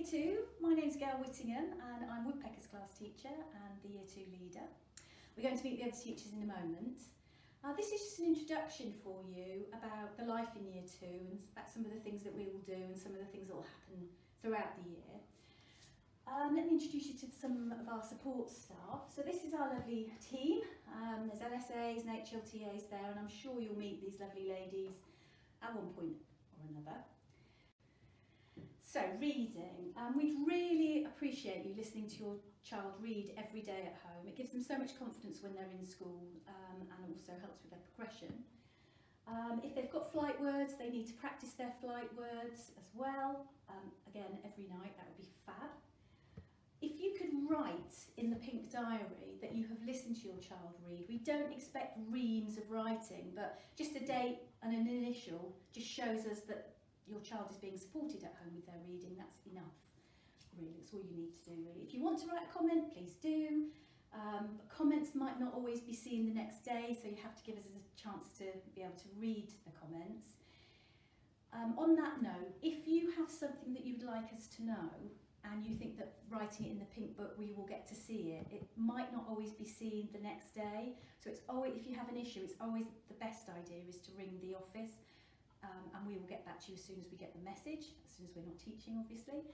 Year 2, my name's Gail Whittingham and I'm Woodpecker's class teacher and the Year 2 leader. We're going to meet the other teachers in a moment. This is just an introduction for you about the life in Year 2 and about some of the things that we will do and some of the things that will happen throughout the year. Let me introduce you to some of our support staff. So this is our lovely team. There's LSAs and HLTAs there, and I'm sure you'll meet these lovely ladies at one point or another. So reading, we'd really appreciate you listening to your child read every day at home. It gives them so much confidence when they're in school and also helps with their progression. If they've got flight words, they need to practice their flight words as well. Again, every night, that would be fab. If you could write in the pink diary that you have listened to your child read, we don't expect reams of writing, but just a date and an initial just shows us that your child is being supported at home with their reading. That's enough, really. That's all you need to do, really. If you want to write a comment, please do. But comments might not always be seen the next day, so you have to give us a chance to be able to read the comments. On that note, if you have something that you'd like us to know, and you think that writing it in the pink book we will get to see it, it might not always be seen the next day. So it's always, if you have an issue, it's always the best idea is to ring the office. And we will get back to you as soon as we get the message, as soon as we're not teaching, obviously.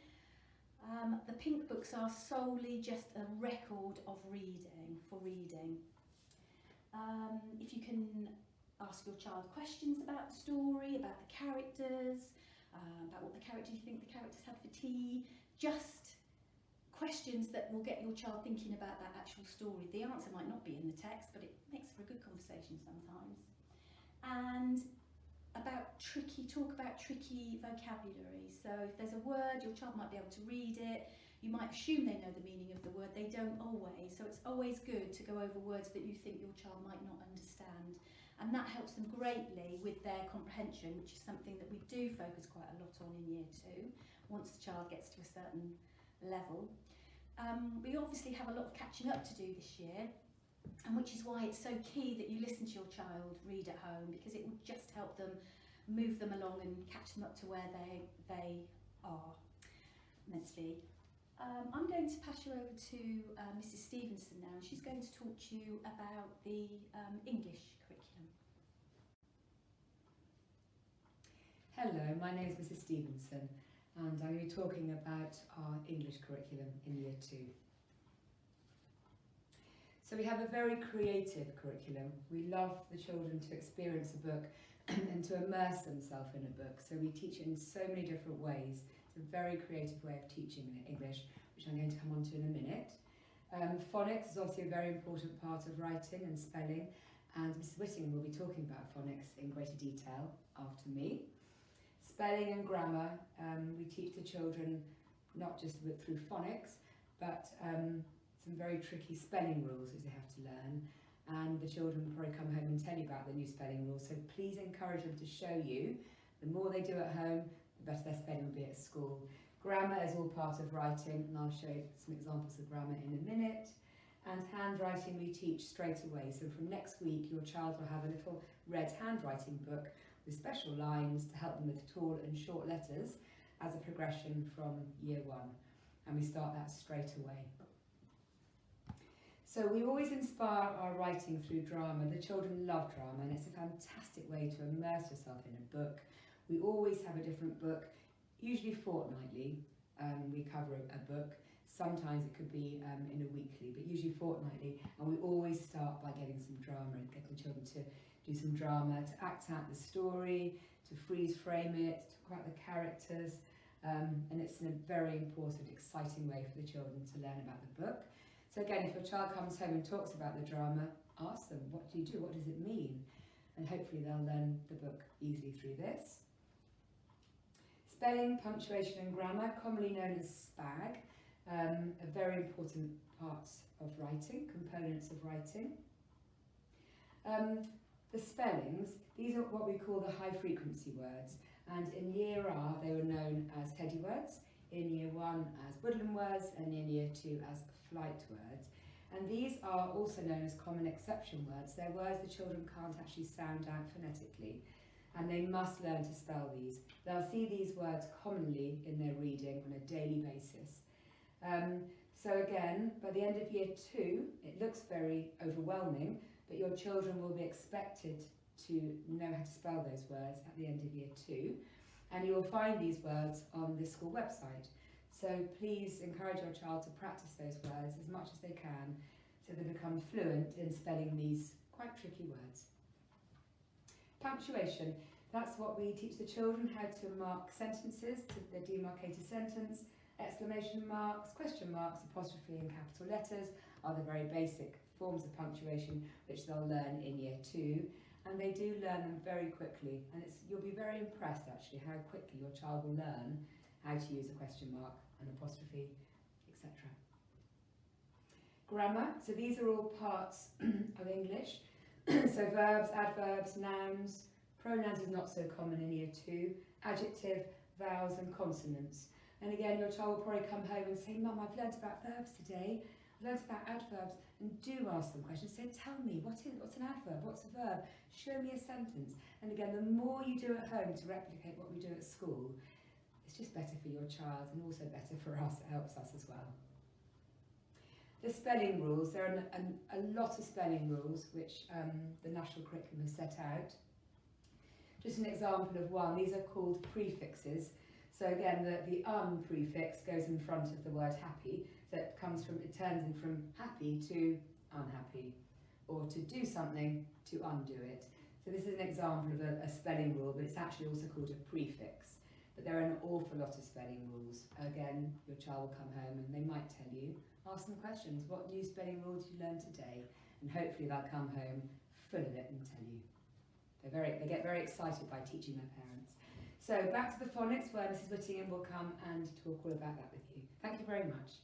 The pink books are solely just a record of reading, for reading. If you can ask your child questions about the story, about the characters, about what the character you think the characters had for tea, just questions that will get your child thinking about that actual story. The answer might not be in the text, but it makes for a good conversation sometimes. And talk about tricky vocabulary. So if there's a word, your child might be able to read it. You might assume they know the meaning of the word. They don't always. So it's always good to go over words that you think your child might not understand. And that helps them greatly with their comprehension, which is something that we do focus quite a lot on in Year 2, once the child gets to a certain level. We obviously have a lot of catching up to do this year, and which is why it's so key that you listen to your child read at home, because it will just help them move them along and catch them up to where they are meant to be. I'm going to pass you over to Mrs. Stevenson now, and she's going to talk to you about the English curriculum. Hello, my name is Mrs. Stevenson, and I'm going to be talking about our English curriculum in Year 2. So we have a very creative curriculum. We love the children to experience a book and to immerse themselves in a book. So we teach it in so many different ways. It's a very creative way of teaching English, which I'm going to come on to in a minute. Phonics is obviously a very important part of writing and spelling, and Mrs. Whittingham will be talking about phonics in greater detail after me. Spelling and grammar, we teach the children not just through phonics, but some very tricky spelling rules that they have to learn, and the children will probably come home and tell you about the new spelling rules, so please encourage them to show you. The more they do at home, the better their spelling will be at school. Grammar is all part of writing, and I'll show you some examples of grammar in a minute. And handwriting we teach straight away, so from next week your child will have a little red handwriting book with special lines to help them with tall and short letters as a progression from Year 1, and we start that straight away. So we always inspire our writing through drama. The children love drama, and it's a fantastic way to immerse yourself in a book. We always have a different book, usually fortnightly. We cover a book. Sometimes it could be in a weekly, but usually fortnightly. And we always start by getting some drama and getting the children to do some drama, to act out the story, to freeze frame it, to talk about the characters. And it's a very important, exciting way for the children to learn about the book. So again, if your child comes home and talks about the drama, ask them, what do you do? What does it mean? And hopefully they'll learn the book easily through this. Spelling, punctuation and grammar, commonly known as SPAG, a very important part of writing, components of writing. The spellings, these are what we call the high frequency words, and in Year R they were known as teddy words, in Year 1 as woodland words, and in Year 2 as flight words. And these are also known as common exception words. They're words the children can't actually sound out phonetically. and they must learn to spell these. They'll see these words commonly in their reading on a daily basis. So again, by the end of year 2, it looks very overwhelming, but your children will be expected to know how to spell those words at the end of year 2, and you will find these words on the school website. So please encourage your child to practice those words as much as they can so they become fluent in spelling these quite tricky words. Punctuation, that's what we teach the children, how to mark sentences to the demarcated sentence. Exclamation marks, question marks, apostrophe and capital letters are the very basic forms of punctuation which they'll learn in year 2, and they do learn them very quickly, and you'll be very impressed actually how quickly your child will learn how to use a question mark, an apostrophe, etc. Grammar, so these are all parts of English. So verbs, adverbs, nouns, pronouns is not so common in year 2, adjective, vowels and consonants. And again, your child will probably come home and say, Mum, I've learnt about verbs today, I've learnt about adverbs, and do ask them questions. Say, tell me, what's an adverb, what's a verb? Show me a sentence. And again, the more you do at home to replicate what we do at school, it's just better for your child and also better for us, it helps us as well. The spelling rules, there are a lot of spelling rules which the national curriculum has set out. Just an example of one, these are called prefixes. So again, the prefix goes in front of the word happy, so it turns in from happy to unhappy, or to do something to undo it. So this is an example of a spelling rule, but it's actually also called a prefix. But there are an awful lot of spelling rules. Again, your child will come home and they might tell you, ask them questions, what new spelling rule did you learn today? And hopefully they'll come home full of it and tell you. They get very excited by teaching their parents. So back to the phonics, where Mrs. Whittingham will come and talk all about that with you. Thank you very much.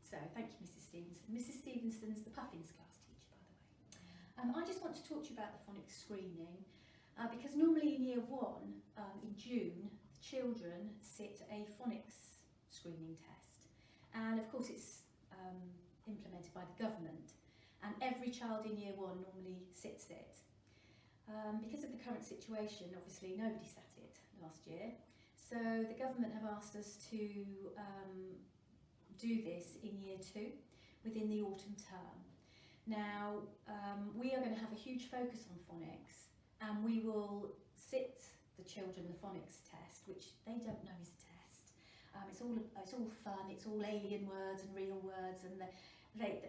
So thank you, Mrs. Stevenson. Mrs. Stevenson's the Puffins class teacher, by the way. I just want to talk to you about the phonics screening, because normally in year 1, in June, the children sit a phonics screening test. And of course it's implemented by the government, and every child in year 1 normally sits it. Because of the current situation, obviously nobody sat it last year, so the government have asked us to do this in year 2 within the autumn term. Now we are going to have a huge focus on phonics, and we will sit the children the phonics test, which they don't know is a test. It's all fun, it's all alien words and real words, and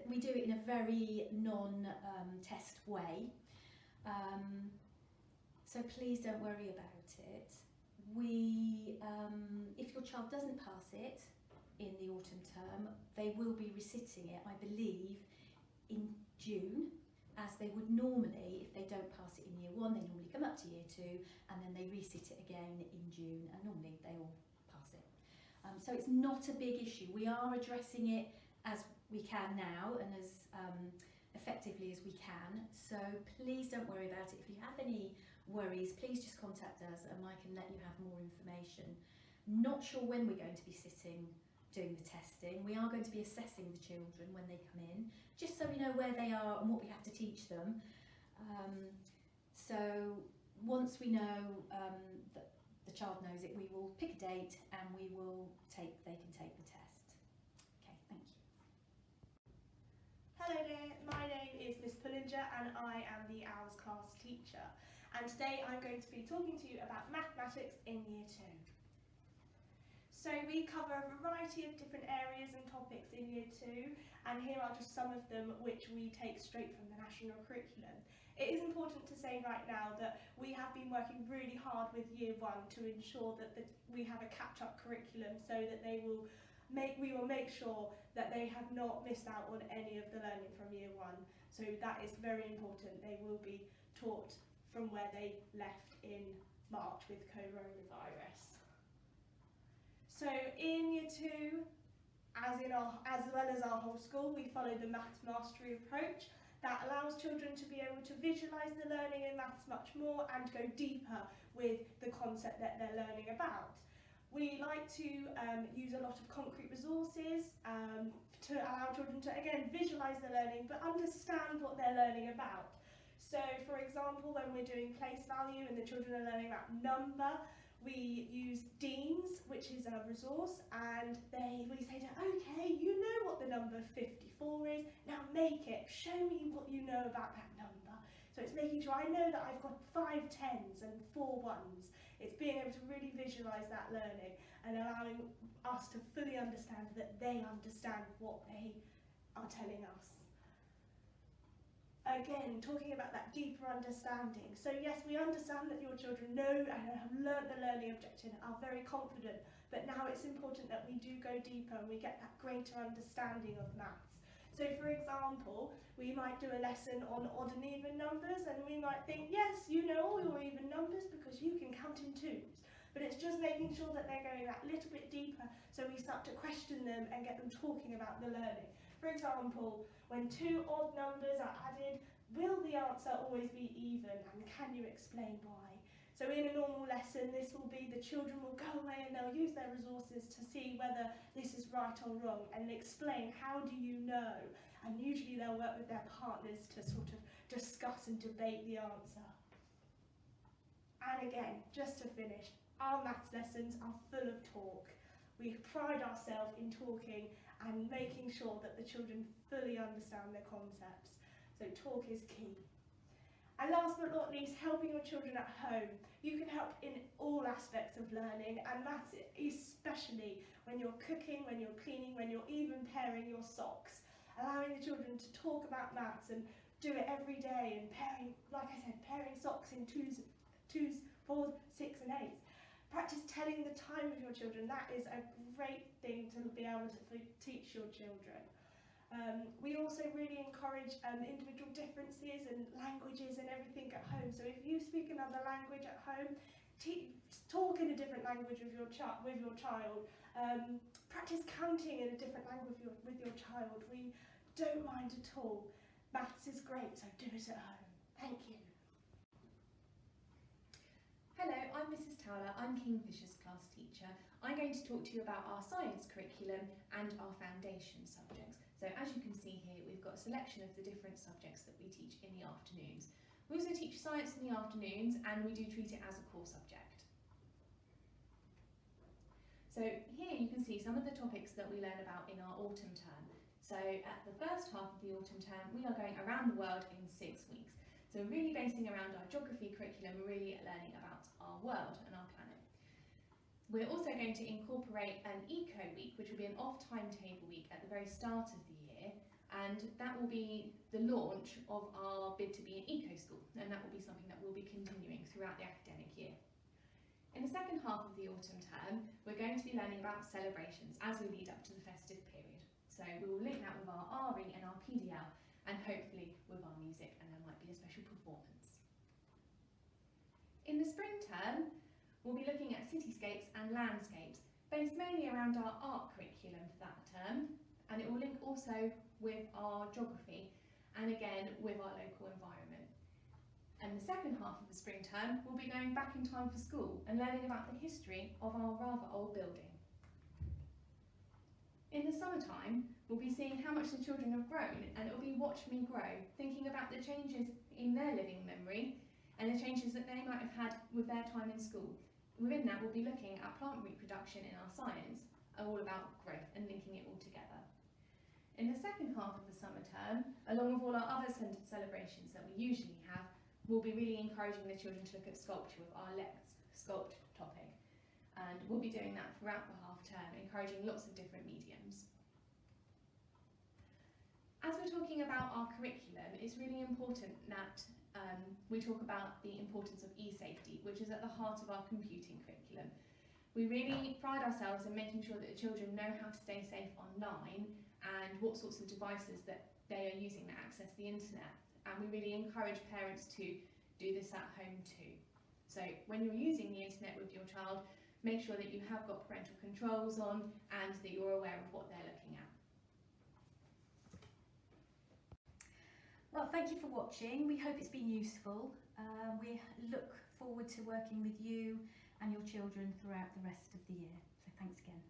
we do it in a very non-test way. So please don't worry about it. If your child doesn't pass it in the autumn term, they will be resitting it, I believe, in June, as they would normally. If they don't pass it in year 1, they normally come up to year 2, and then they resit it again in June, and normally they all pass it. So it's not a big issue. We are addressing it as we can now, and as effectively as we can, so please don't worry about it. If you have any worries, please just contact us and I can let you have more information. Not sure when we're going to be doing the testing. We are going to be assessing the children when they come in, just so we know where they are and what we have to teach them. So once we know that the child knows it, we will pick a date and they can take the test. Okay, thank you. Hello there, my name is Miss Pullinger and I am the Hours class teacher, and today I'm going to be talking to you about mathematics in year 2. So we cover a variety of different areas and topics in year 2, and here are just some of them which we take straight from the national curriculum. It is important to say right now that we have been working really hard with year 1 to ensure that we have a catch-up curriculum, so that we will make sure that they have not missed out on any of the learning from year 1. So that is very important. They will be taught from where they left in March with coronavirus. So in year 2, as well as our whole school, we follow the Maths Mastery approach that allows children to be able to visualise the learning in maths much more and go deeper with the concept that they're learning about. We like to use a lot of concrete resources to allow children to, again, visualise the learning but understand what they're learning about. So for example, when we're doing place value and the children are learning about number, we use Deans, which is a resource, and we say to them, okay, you know what the number 54 is, now make it, show me what you know about that number. So it's making sure I know that I've got 5 10s and 4 1s. It's being able to really visualise that learning and allowing us to fully understand that they understand what they are telling us. Again, talking about that deeper understanding. So yes, we understand that your children know and have learnt the learning objective, are very confident, but now it's important that we do go deeper and we get that greater understanding of maths. So for example, we might do a lesson on odd and even numbers, and we might think, yes, you know all your even numbers because you can count in twos. But it's just making sure that they're going that little bit deeper, so we start to question them and get them talking about the learning. For example, when 2 odd numbers are added, will the answer always be even, and can you explain why? So in a normal lesson, this will be the children will go away and they'll use their resources to see whether this is right or wrong and explain how do you know, and usually they'll work with their partners to sort of discuss and debate the answer. And again, just to finish, our maths lessons are full of talk. We pride ourselves in talking and making sure that the children fully understand the concepts. So talk is key. And last but not least, helping your children at home. You can help in all aspects of learning, and maths especially when you're cooking, when you're cleaning, when you're even pairing your socks. Allowing the children to talk about maths and do it every day, and pairing, like I said, pairing socks in twos, 4s, 6 and 8s. Practice telling the time with your children. That is a great thing to be able to teach your children. We also really encourage individual differences and languages and everything at home. So if you speak another language at home, talk in a different language with your child. Practice counting in a different language with your child. We don't mind at all. Maths is great, so do it at home. Thank you. Hello, I'm Mrs Towler, I'm Kingfisher's class teacher. I'm going to talk to you about our science curriculum and our foundation subjects. So as you can see here, we've got a selection of the different subjects that we teach in the afternoons. We also teach science in the afternoons, and we do treat it as a core subject. So here you can see some of the topics that we learn about in our autumn term. So at the first half of the autumn term, we are going around the world in 6 weeks. So really basing around our geography curriculum, we're really learning about our world and our planet. We're also going to incorporate an eco week, which will be an off timetable week at the very start of the year, and that will be the launch of our bid to be an eco school, and that will be something that we'll be continuing throughout the academic year. In the second half of the autumn term, we're going to be learning about celebrations as we lead up to the festive period. So we will link that with our RE and our PDL, and hopefully with our music, and there might be a special performance. In the spring term, we'll be looking at cityscapes and landscapes, based mainly around our art curriculum for that term, and it will link also with our geography, and again with our local environment. And the second half of the spring term, we'll be going back in time for school and learning about the history of our rather old building. In the summertime, we'll be seeing how much the children have grown, and it will be Watch Me Grow, thinking about the changes in their living memory and the changes that they might have had with their time in school. Within that, we'll be looking at plant reproduction in our science, all about growth and linking it all together. In the second half of the summer term, along with all our other celebrations that we usually have, we'll be really encouraging the children to look at sculpture with our Let's Sculpt topic. And we'll be doing that throughout the half term, encouraging lots of different mediums. As we're talking about our curriculum, it's really important that we talk about the importance of e-safety, which is at the heart of our computing curriculum. We really pride ourselves in making sure that the children know how to stay safe online and what sorts of devices that they are using that access the internet. And we really encourage parents to do this at home too. So when you're using the internet with your child, make sure that you have got parental controls on and that you're aware of what they're looking at. Well, thank you for watching. We hope it's been useful. We look forward to working with you and your children throughout the rest of the year. So thanks again.